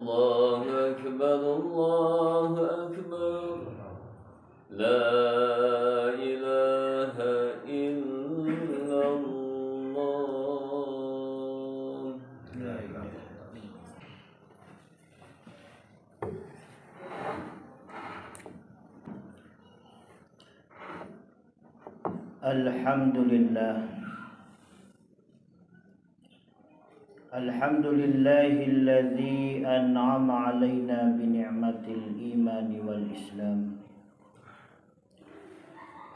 الله أكبر الله أكبر لا إله إلا الله لا إله إلا الله. الحمد لله الذي أنعم علينا بنعمة الإيمان والإسلام.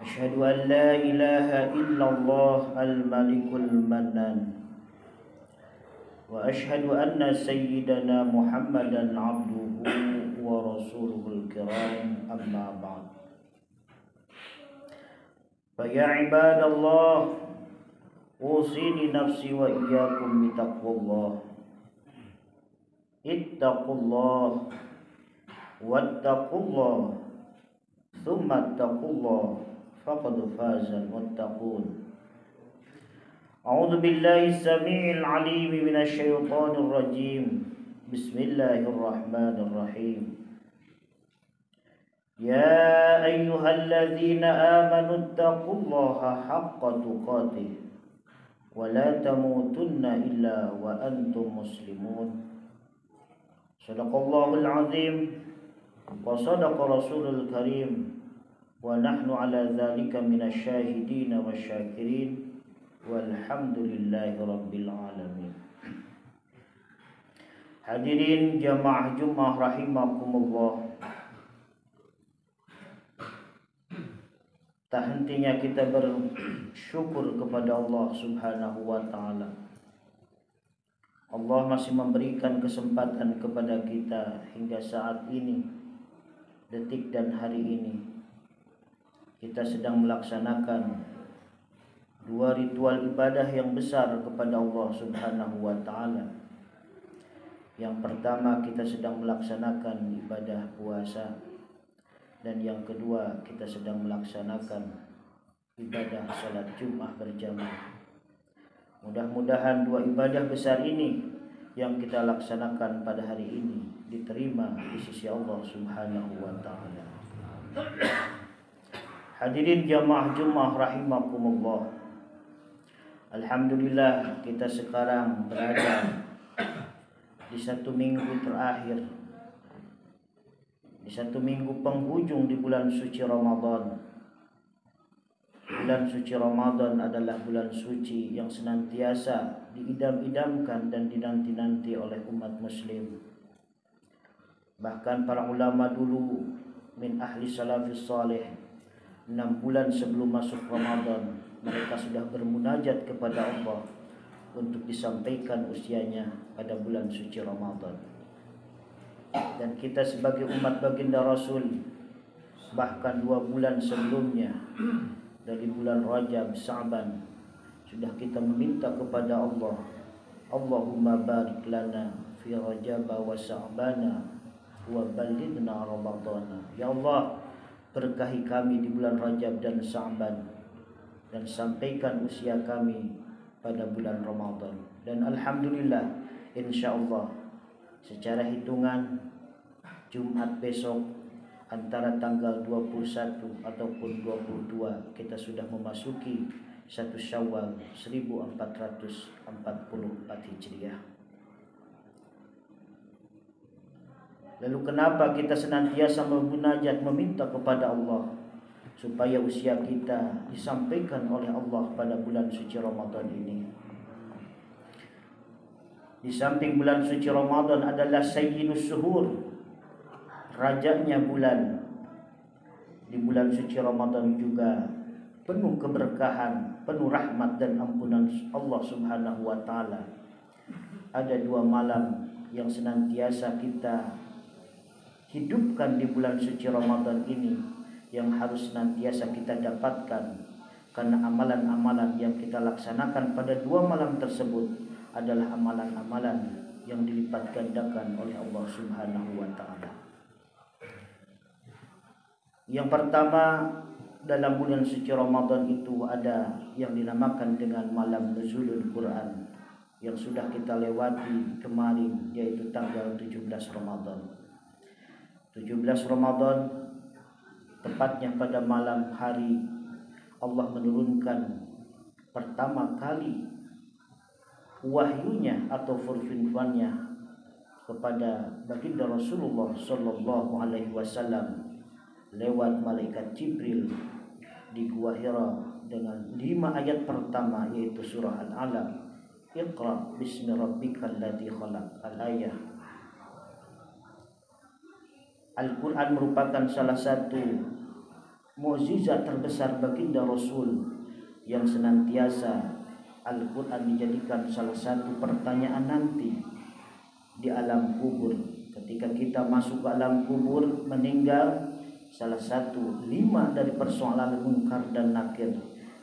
أشهد أن لا إله إلا الله الملك المنان، وأشهد أن سيدنا محمدا عبده ورسوله الكرام، أما بعد. فيا عباد الله، أوصيني نفسي وإياكم بتقوى الله. اتقوا الله واتقوا الله ثم اتقوا الله فقد فاز المتقون. أعوذ بالله السميع العليم من الشيطان الرجيم. بسم الله الرحمن الرحيم. يا أيها الذين آمنوا اتقوا الله حق تقاته ولا تموتن إلا وأنتم مسلمون. صدق الله العظيم وصدق رسول الكريم، ونحن على ذلك من الشاهدين والشاكرين، والحمد لله رب العالمين. Hadirin jamaah Jumat rahimakumullah. Tak hentinya kita bersyukur kepada Allah Subhanahu wa ta'ala. Allah masih memberikan kesempatan kepada kita hingga saat ini, detik dan hari ini. Kita sedang melaksanakan dua ritual ibadah yang besar kepada Allah Subhanahu wa ta'ala. Yang pertama, kita sedang melaksanakan ibadah puasa. Dan yang kedua, kita sedang melaksanakan ibadah salat Jumat berjamaah. Mudah-mudahan dua ibadah besar ini yang kita laksanakan pada hari ini diterima di sisi Allah Subhanahu wa ta'ala. Hadirin jamaah Jumat rahimakumullah. Alhamdulillah, kita sekarang berada di satu minggu terakhir, di satu minggu penghujung di bulan suci Ramadan. Bulan suci Ramadan adalah bulan suci yang senantiasa diidam-idamkan dan dinanti-nanti oleh umat muslim. Bahkan para ulama dulu min ahli salafis salih, 6 bulan sebelum masuk Ramadan mereka sudah bermunajat kepada Allah untuk disampaikan usianya pada bulan suci Ramadan. Dan kita sebagai umat baginda Rasul, bahkan 2 bulan sebelumnya, dari bulan Rajab, Sa'ban, sudah kita meminta kepada Allah, Allahumma barik lana fi Rajab wa Sa'bana wa balighna Ramadana. Ya Allah, berkahi kami di bulan Rajab dan Sa'ban, dan sampaikan usia kami pada bulan Ramadan. Dan alhamdulillah, insyaallah secara hitungan Jumat besok antara tanggal 21 ataupun 22 kita sudah memasuki 1 Syawal 1444 Hijriah. Lalu kenapa kita senantiasa memunajat, meminta kepada Allah supaya usia kita disampaikan oleh Allah pada bulan suci Ramadan ini? Di samping bulan suci Ramadan adalah Sayyidus Suhur, rajanya bulan. Di bulan suci Ramadan juga penuh keberkahan, penuh rahmat dan ampunan Allah Subhanahu wa ta'ala. Ada 2 malam yang senantiasa kita hidupkan di bulan suci Ramadan ini, yang harus senantiasa kita dapatkan, karena amalan-amalan yang kita laksanakan pada 2 malam tersebut adalah amalan-amalan yang dilipat gandakan oleh Allah Subhanahu wa ta'ala. Yang pertama, dalam bulan suci Ramadan itu ada yang dinamakan dengan malam nuzulul Quran. yang sudah kita lewati kemarin, yaitu tanggal 17 Ramadan. 17 Ramadan tepatnya pada malam hari Allah menurunkan pertama kali wahyunya atau firman-Nya kepada baginda Rasulullah sallallahu alaihi wasallam lewat malaikat Jibril di Gua Hira dengan 5 ayat pertama, yaitu surah Al-Alaq, Iqra bismi rabbikal ladzi khalaq, al-ayah. Al-Quran merupakan salah satu mukjizat terbesar baginda Rasul yang senantiasa Al-Quran dijadikan salah satu pertanyaan nanti di alam kubur. Ketika kita masuk ke alam kubur, meninggal, salah satu 5 dari persoalan munkar dan nakir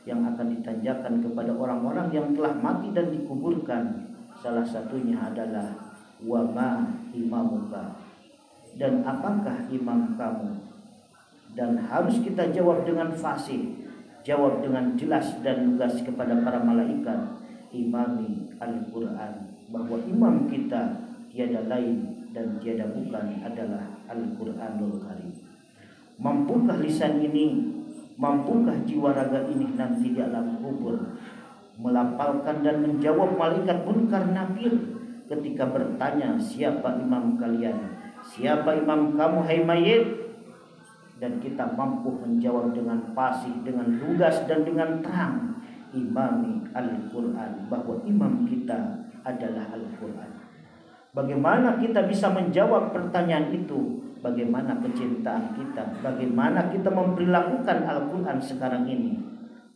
yang akan ditanyakan kepada orang-orang yang telah mati dan dikuburkan, salah satunya adalah wa ma imamuka, dan apakah imam kamu? Dan harus kita jawab dengan fasih, jawab dengan jelas dan lugas kepada para malaikat, imami Al-Quran, bahwa imam kita tiada lain dan tiada bukan adalah Al-Quranul Karim. Mampukah lisan ini, mampukah jiwa raga ini nanti di alam kubur melafalkan dan menjawab malaikat munkar nakir ketika bertanya, siapa imam kalian? Siapa imam kamu, hai mayit? Dan kita mampu menjawab dengan fasih, dengan lugas dan dengan terang, imami Al-Quran, bahwa imam kita adalah Al-Quran. Bagaimana kita bisa menjawab pertanyaan itu? Bagaimana kecintaan kita? Bagaimana kita memperlakukan Al-Quran sekarang ini?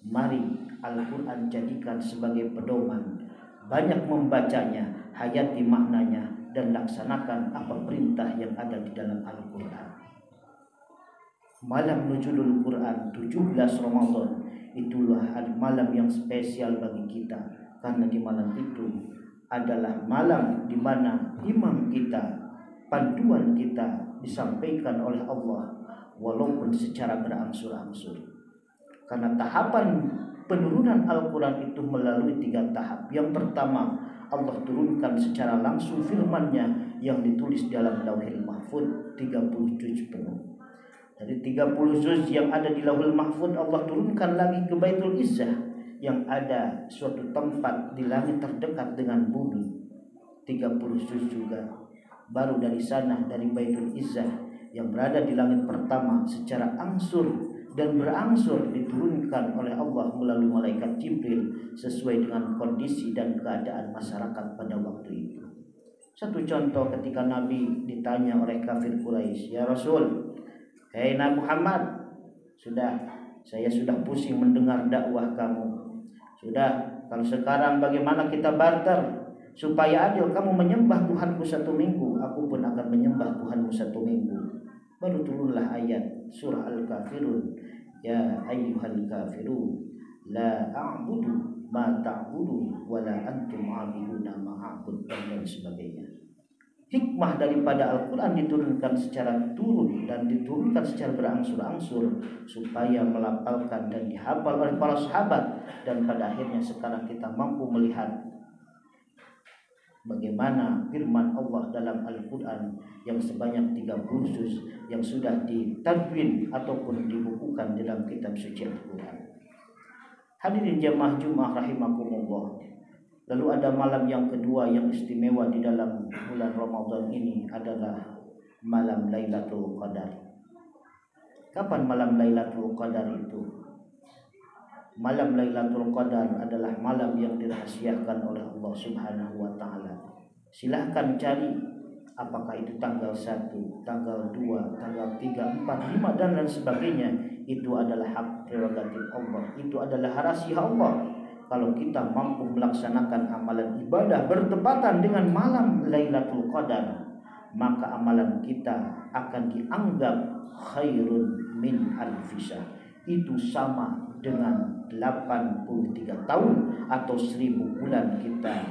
Mari Al-Quran jadikan sebagai pedoman. Banyak membacanya, hayati maknanya, dan laksanakan apa perintah yang ada di dalam Al-Quran. Malam Nuzulul Quran 17 Ramadan itulah malam yang spesial bagi kita, karena di malam itu adalah malam di mana imam kita, panduan kita disampaikan oleh Allah walaupun secara berangsur-angsur. Karena tahapan penurunan Al-Quran itu melalui 3 tahap. Yang pertama, Allah turunkan secara langsung firman-Nya yang ditulis dalam Lauhil Mahfuz 30 juz penuh. Dari 30 juz yang ada di Lauhil Mahfuz, Allah turunkan lagi ke Baitul Izzah yang ada suatu tempat di langit terdekat dengan bumi, 30 juz juga. Baru dari sana, dari Baitul Izzah yang berada di langit pertama, secara angsur dan berangsur diturunkan oleh Allah melalui malaikat Jibril sesuai dengan kondisi dan keadaan masyarakat pada waktu itu. Satu contoh, ketika Nabi ditanya oleh kafir Quraisy, ya Rasul, hei Nabi Muhammad, saya sudah pusing mendengar dakwah kamu. Kalau sekarang bagaimana kita barter supaya adil, kamu menyembah Tuhanku 1 minggu, aku pun akan menyembah Tuhanmu 1 minggu. Baru turunlah ayat surah Al-Kafirun, ya ayyuhal kafirun la a'budu ma ta'budu wa la antum 'abiduna ma a'bud, dan sebagainya. Hikmah daripada Al-Quran diturunkan secara turun dan diturunkan secara berangsur-angsur supaya melafalkan dan dihafal oleh para sahabat, dan pada akhirnya sekarang kita mampu melihat bagaimana firman Allah dalam Al-Quran yang sebanyak 30 juz yang sudah ditadwin ataupun dibukukan dalam kitab suci Al-Quran. Hadirin jamaah Jumat rahimakumullah. Lalu ada malam yang kedua yang istimewa di dalam bulan Ramadan ini adalah malam Lailatul Qadar. Kapan malam Lailatul Qadar itu? Malam Lailatul Qadar adalah malam yang dirahasiakan oleh Allah Subhanahu wa taala. Silahkan cari apakah itu tanggal 1, tanggal 2, tanggal 3, 4, 5 dan lain sebagainya. Itu adalah hak prerogatif Allah. Itu adalah rahasia Allah. Kalau kita mampu melaksanakan amalan ibadah bertepatan dengan malam Lailatul Qadar, maka amalan kita akan dianggap khairun min alfisah. Itu sama dengan 83 tahun atau 1000 bulan kita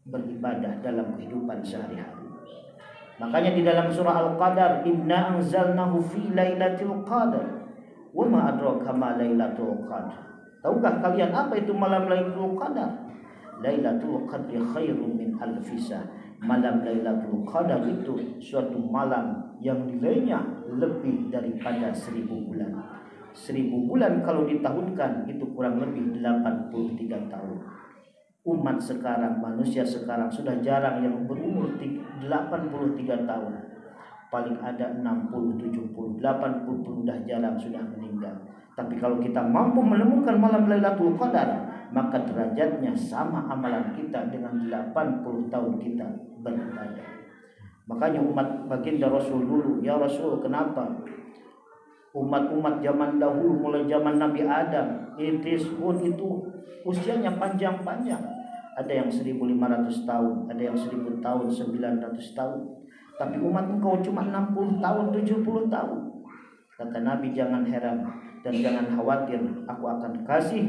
beribadah dalam kehidupan sehari-hari. Makanya di dalam surah Al-Qadar, inna anzalnahu fi lailatul qadar wa ma adraka ma lailatul qadar. Tahukah kalian apa itu malam Lailatul Qadar? Lailatul Qadri khairum min alfisah. Malam Lailatul Qadar itu suatu malam yang nilainya lebih daripada 1000 bulan. 1000 bulan kalau ditahunkan itu kurang lebih 83 tahun. Umat sekarang, manusia sekarang sudah jarang yang berumur 83 tahun. Paling ada 60, 70, 80 pun sudah jarang, sudah meninggal. Tapi kalau kita mampu menemukan malam Lailatul Qadar, maka derajatnya sama amalan kita dengan 80 tahun kita beribadah. Makanya umat baginda Rasul dulu, ya Rasul, kenapa umat-umat zaman dahulu mulai zaman Nabi Adam, Idris pun itu usianya panjang-panjang. Ada yang 1500 tahun, ada yang 1000 tahun, 900 tahun. Tapi umat engkau cuma 60 tahun, 70 tahun. Kata Nabi, jangan heran dan jangan khawatir, aku akan kasih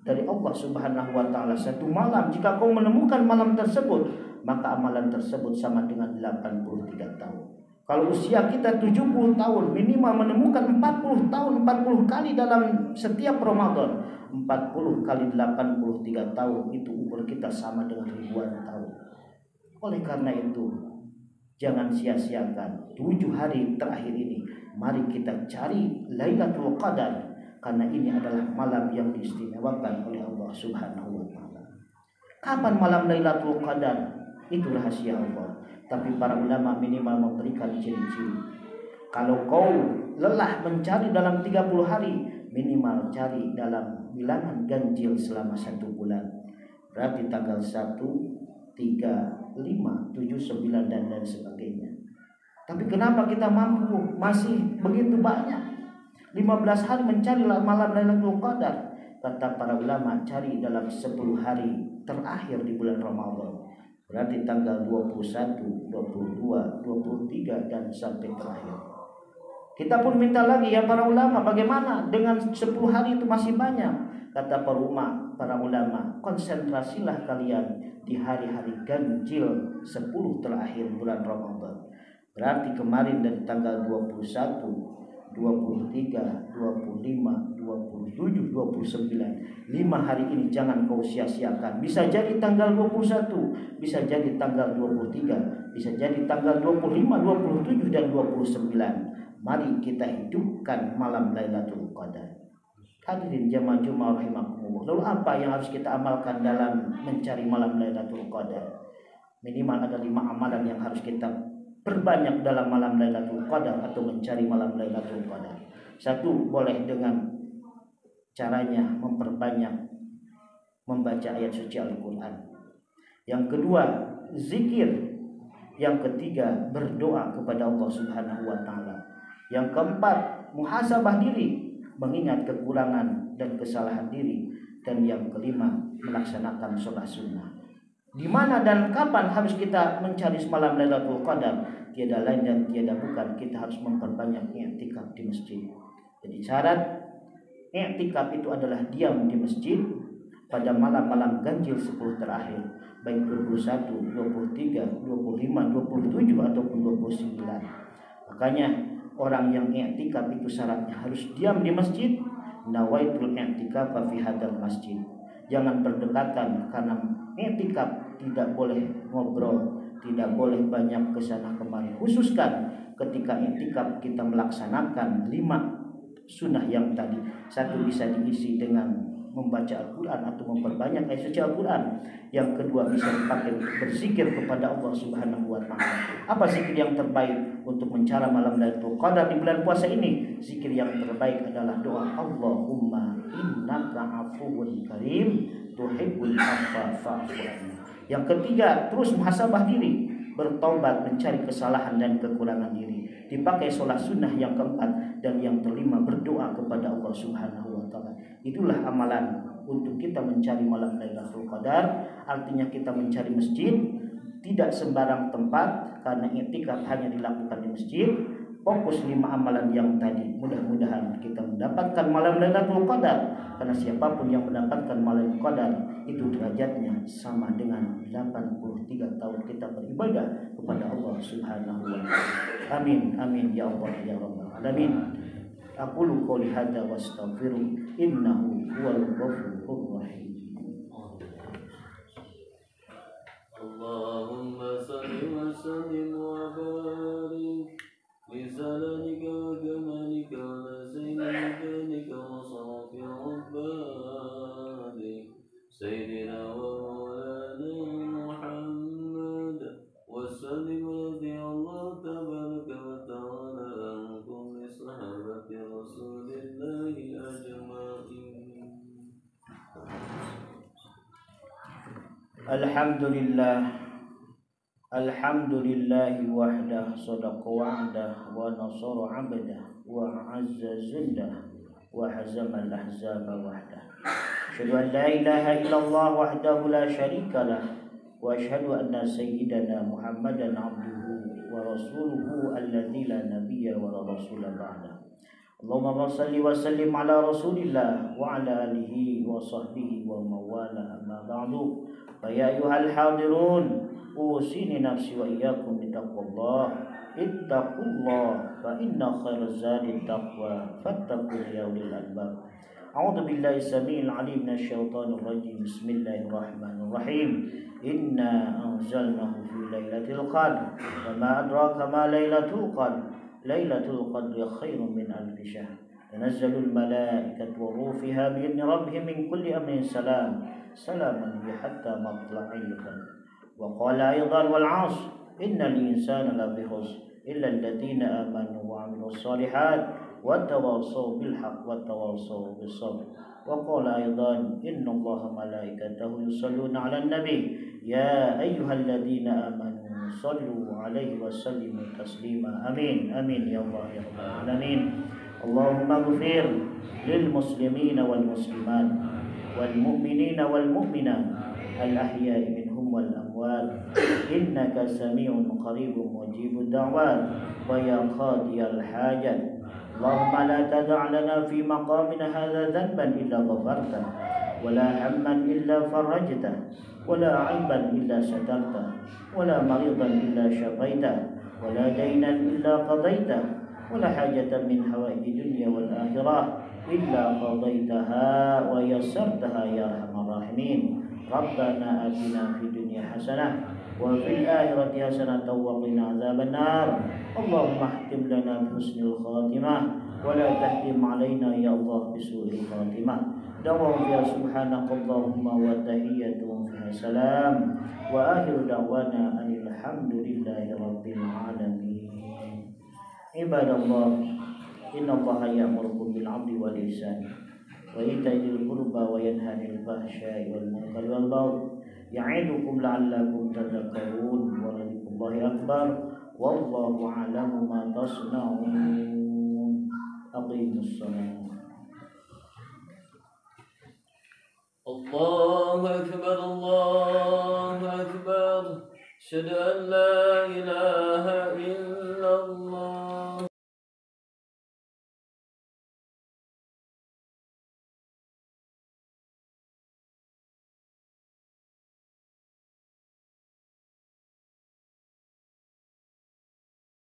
dari Allah Subhanahu wa taala satu malam. Jika kau menemukan malam tersebut, maka amalan tersebut sama dengan 83 tahun. Kalau usia kita 70 tahun, minimal menemukan 40 tahun, 40 kali dalam setiap Ramadan. 40 kali 83 tahun, itu umur kita sama dengan ribuan tahun. Oleh karena itu, jangan sia-siakan 7 hari terakhir ini. Mari kita cari Lailatul Qadar, karena ini adalah malam yang diistimewakan oleh Allah Subhanahu wa taala. Kapan malam Lailatul Qadar? Itu rahasia Allah. Tapi para ulama minimal memberikan ciri-ciri. Kalau kau lelah mencari dalam 30 hari, minimal cari dalam bilangan ganjil selama 1 bulan. Berarti tanggal 1, 3, 5, 7, 9 dan sebagainya. Tapi kenapa kita mampu masih begitu banyak? 15 hari mencari malam Lailatul Qadar. Kata para ulama, cari dalam 10 hari terakhir di bulan Ramadan. Berarti tanggal 21, 22, 23 dan sampai terakhir. Kita pun minta lagi, ya para ulama, bagaimana dengan 10 hari itu masih banyak? Kata para ulama, konsentrasilah kalian di hari-hari ganjil 10 terakhir bulan Ramadan. Berarti kemarin dari tanggal 21, 23, 25, 27, 29, 5 hari ini jangan kau sia-siakan. Bisa jadi tanggal 21, bisa jadi tanggal 23, bisa jadi tanggal 25, 27 dan 29. Mari kita hidupkan malam Lailatul Qadar. Hadirin jamaah Jumat rahimakumullah. Lalu apa yang harus kita amalkan dalam mencari malam Lailatul Qadar? Minimal ada 5 amalan yang harus kita perbanyak dalam malam Lailatul Qadar atau mencari malam Lailatul Qadar. 1, boleh dengan caranya memperbanyak membaca ayat suci Al-Quran. Yang kedua, zikir. Yang ketiga, berdoa kepada Allah Subhanahu wa taala. Yang keempat, muhasabah diri, mengingat kekurangan dan kesalahan diri. Dan yang kelima, melaksanakan sholat sunnah. Di mana dan kapan harus kita mencari malam Lailatul Qadar? Tiada lain dan tiada bukan, kita harus memperbanyak i'tikaf di masjid. Jadi syarat i'tikaf itu adalah diam di masjid pada malam-malam ganjil 10 terakhir, baik 21, 23, 25, 27 ataupun 29. Makanya orang yang i'tikaf itu syaratnya harus diam di masjid. Nawaitul i'tikaf fi hadzal masjid. Jangan berdekatan, karena i'tikaf tidak boleh ngobrol, tidak boleh banyak kesana kemari. Khususkan ketika i'tikaf kita melaksanakan 5 sunnah yang tadi. 1 bisa diisi dengan membaca Al-Quran atau memperbanyak ayat suci Al-Quran. Yang kedua bisa dipakai untuk berzikir kepada Allah Subhanahu wa ta'ala. Apa zikir yang terbaik untuk mencari malam Lailatul Qadar di bulan puasa ini? Zikir yang terbaik adalah doa Allahumma innaka afuwun karim tuhibbul afwa fa'fu anni. Yang ketiga, terus muhasabah diri, bertobat, mencari kesalahan dan kekurangan diri. Dipakai sholat sunnah yang keempat. Dan yang kelima, berdoa kepada Allah Subhanahu wa ta'ala. Itulah amalan untuk kita mencari malam Lailatul Qadar. Artinya kita mencari masjid, tidak sembarang tempat, karena i'tikaf hanya dilakukan di masjid. Fokus 5 amalan yang tadi. Mudah-mudahan kita mendapatkan malam Lailatul Qadar. Karena siapapun yang mendapatkan malam Qadar, itu derajatnya sama dengan 83 tahun kita beribadah kepada Allah Subhanahu wa ta'ala. Amin, amin ya Allah ya Rabbal alamin. Aqulu qouli hadza wa astaghfiru innahu huwal ghafurur rahim. اللهم صل وسلم وبارك بسلامك وكمالك على سيد مكانك وصرف عبادك سيدنا ومولانا محمد وسلم رضي الله تبارك وتعالى عن كل صحابة رسول الله أجمعين. الحمد لله وحده صدق وعده ونصر عبده وعز جنده وهزم الأحزاب وحده. أشهد أن لا إله إلا الله وحده لا شريك له وأشهد أن سيدنا محمدا عبده ورسوله الذي لا نبي ولا رسول بعده. اللهم صل وسلم على رسول الله وعلى آله وصحبه ومن والاه أما بعد. فيا أيها الحاضرون أوصيني نفسي وإياكم بتقوى الله. اتقوا الله فإن خير الزاد التقوى فاتقوا يا أولي الألباب. أعوذ بالله السميع العليم من الشيطان الرجيم. بسم الله الرحمن الرحيم. إنا أنزلناه في ليلة القدر وما أدراك ما ليلة القدر. ليلة القدر خير من ألف شهر. تنزل الملائكة والروح فيها بإذن ربهم من كل أمر سلاما هي حتى مطلع الفجر. وقال أيضا والعصر إن الإنسان لفي خسر إلا الذين آمنوا وعملوا الصالحات وتواصوا بالحق وتواصوا بالصبر. وقال أيضا إن الله ملائكته يصلون على النبي يا أيها الذين آمنوا صلوا عليه وسلموا تسليما. آمين آمين يا الله يا رب العالمين. اللهم اغفر للمسلمين والمسلمات والمؤمنين والمؤمنات الأحياء منهم والأموات إنك سميع قريب مجيب الدعوات ويا قاضي الحاجات. اللهم لا تدع لنا في مقامنا هذا ذنبا إلا غفرته ولا هما إلا فرجته ولا عيبا إلا سترته ولا مريضا إلا شفيته ولا دينا إلا قضيته ولا حاجة من حوائج الدنيا والآخرة إلا قضيتها ويسرتها يا أرحم الراحمين. ربنا آتنا في الدنيا حسنة وفي الآخرة حسنة وقنا عذاب النار. اللهم اختم لنا بحسن الخاتمة ولا تختم علينا يا الله بسوء الخاتمة. دوام فيها سبحانك اللهم وتحيتهم فيها سلام وآخر دعوانا أن الحمد لله رب العالمين. عباد الله إن الله يأمركم بالعدل والإحسان وإيتاء ذي القربى وينهى عن الفحشاء والمنكر والبغي يعظكم لعلكم تذكرون. ولذكر الله أكبر والله أعلم ما تصنعون. أقيموا الصلاة. الله أكبر الله أكبر. أشهد أن لا إله إلا